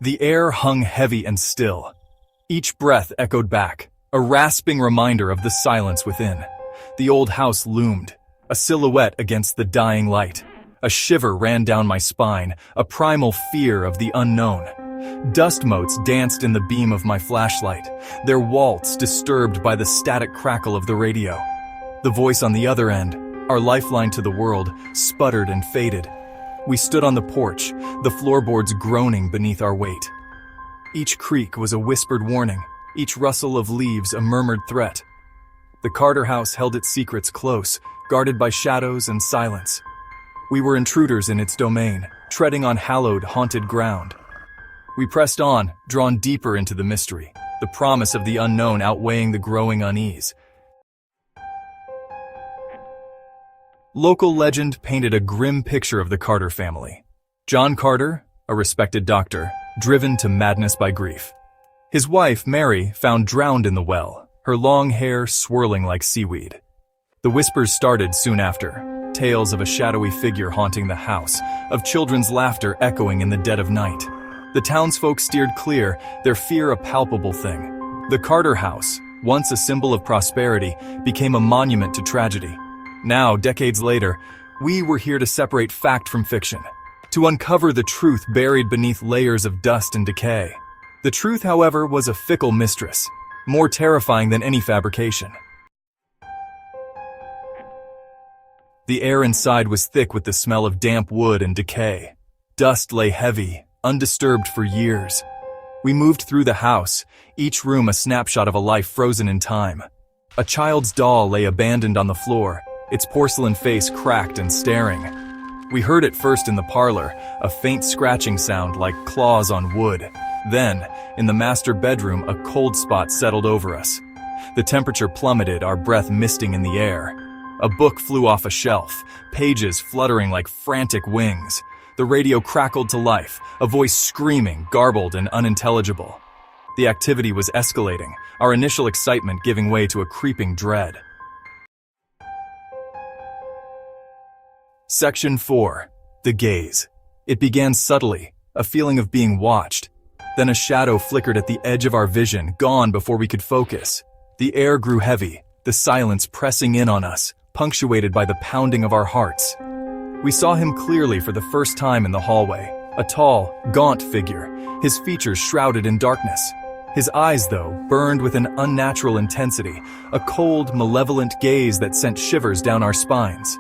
The air hung heavy and still. Each breath echoed back, a rasping reminder of the silence within. The old house loomed, a silhouette against the dying light. A shiver ran down my spine, a primal fear of the unknown. Dust motes danced in the beam of my flashlight, their waltz disturbed by the static crackle of the radio. The voice on the other end, our lifeline to the world, sputtered and faded. We stood on the porch, the floorboards groaning beneath our weight. Each creak was a whispered warning, each rustle of leaves a murmured threat. The Carter house held its secrets close, guarded by shadows and silence. We were intruders in its domain, treading on hallowed, haunted ground. We pressed on, drawn deeper into the mystery, the promise of the unknown outweighing the growing unease. Local legend painted a grim picture of the Carter family. John Carter, a respected doctor, driven to madness by grief. His wife, Mary, found drowned in the well, her long hair swirling like seaweed. The whispers started soon after, tales of a shadowy figure haunting the house, of children's laughter echoing in the dead of night. The townsfolk steered clear, their fear a palpable thing. The Carter house, once a symbol of prosperity, became a monument to tragedy. Now, decades later, we were here to separate fact from fiction, to uncover the truth buried beneath layers of dust and decay. The truth, however, was a fickle mistress, more terrifying than any fabrication. The air inside was thick with the smell of damp wood and decay. Dust lay heavy, undisturbed for years. We moved through the house, each room a snapshot of a life frozen in time. A child's doll lay abandoned on the floor, its porcelain face cracked and staring. We heard it first in the parlor, a faint scratching sound like claws on wood. Then, in the master bedroom, a cold spot settled over us. The temperature plummeted, our breath misting in the air. A book flew off a shelf, pages fluttering like frantic wings. The radio crackled to life, a voice screaming, garbled and unintelligible. The activity was escalating, our initial excitement giving way to a creeping dread. Section 4. The Gaze. It began subtly, a feeling of being watched. Then a shadow flickered at the edge of our vision, gone before we could focus. The air grew heavy, the silence pressing in on us, punctuated by the pounding of our hearts. We saw him clearly for the first time in the hallway, a tall, gaunt figure, his features shrouded in darkness. His eyes, though, burned with an unnatural intensity, a cold, malevolent gaze that sent shivers down our spines.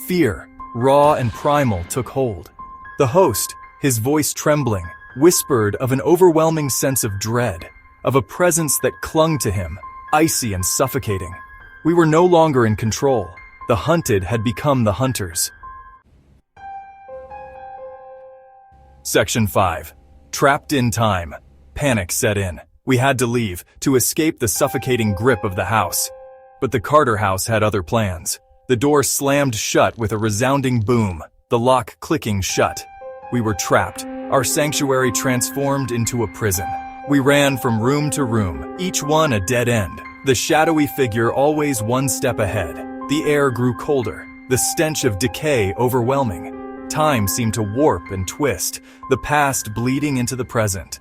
Fear, raw and primal, took hold. The host, his voice trembling, whispered of an overwhelming sense of dread, of a presence that clung to him, icy and suffocating. We were no longer in control. The hunted had become the hunters. Section 5. Trapped in time. Panic set in. We had to leave, to escape the suffocating grip of the house. But the Carter house had other plans. The door slammed shut with a resounding boom, the lock clicking shut. We were trapped, our sanctuary transformed into a prison. We ran from room to room, each one a dead end. The shadowy figure always one step ahead. The air grew colder, the stench of decay overwhelming. Time seemed to warp and twist, the past bleeding into the present.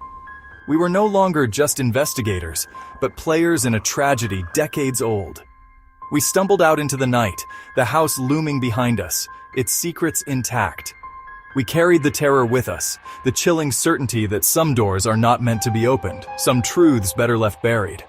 We were no longer just investigators, but players in a tragedy decades old. We stumbled out into the night, the house looming behind us, its secrets intact. We carried the terror with us, the chilling certainty that some doors are not meant to be opened, some truths better left buried.